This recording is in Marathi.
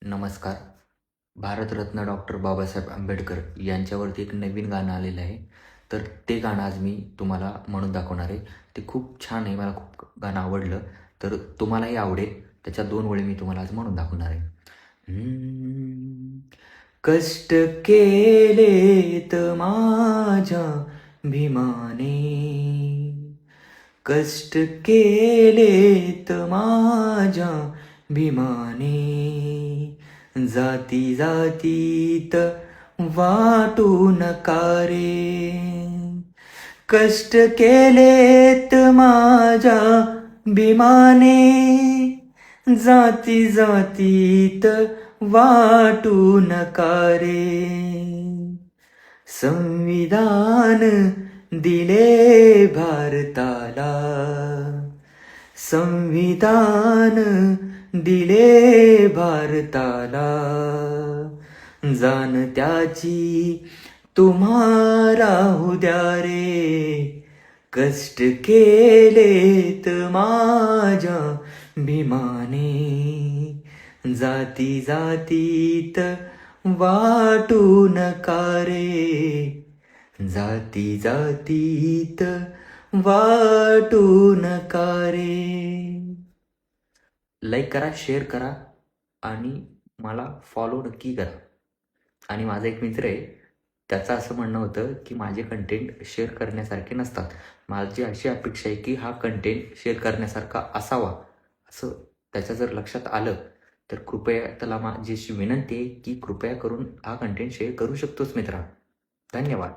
नमस्कार. भारतरत्न डॉक्टर बाबासाहेब आंबेडकर यांच्यावरती एक नवीन गाणं आलेलं आहे. तर ते गाणं आज मी तुम्हाला म्हणून दाखवणार आहे. ते खूप छान आहे. मला खूप गाणं आवडलं. तर तुम्हालाही आवडेल. त्याच्या 2 ओळी मी तुम्हाला आज म्हणून दाखवणार आहे. कष्ट केलेत माझ्या भीमाने, कष्ट केलेत माझ्या भीमाने, जाती जातीत वाटू नका रे, कष्ट केलेत माझ्या भीमाने, जाती जातीत वाटू नका रे, संविधान दिले भारताला, संविधान दिले भारताला, जाण त्याची तुम्हाला उद्या रे, कष्ट केलेत माझ्या भीमाने, जाती जातीत वाटू नका रे, जाती जातीत वाटू नका रे. लाईक करा, शेअर करा आणि मला फॉलो नक्की करा. आणि माझा एक मित्र आहे, त्याचं असं म्हणणं होतं की माझे कंटेंट शेअर करण्यासारखे नसतात. माझी अशी अपेक्षा आहे की हा कंटेंट शेअर करण्यासारखा असावा, असं त्याच्या जर लक्षात आलं तर कृपया त्याला माझी अशी विनंती आहे की कृपया करून हा कंटेंट शेअर करू शकतोस मित्रा. धन्यवाद.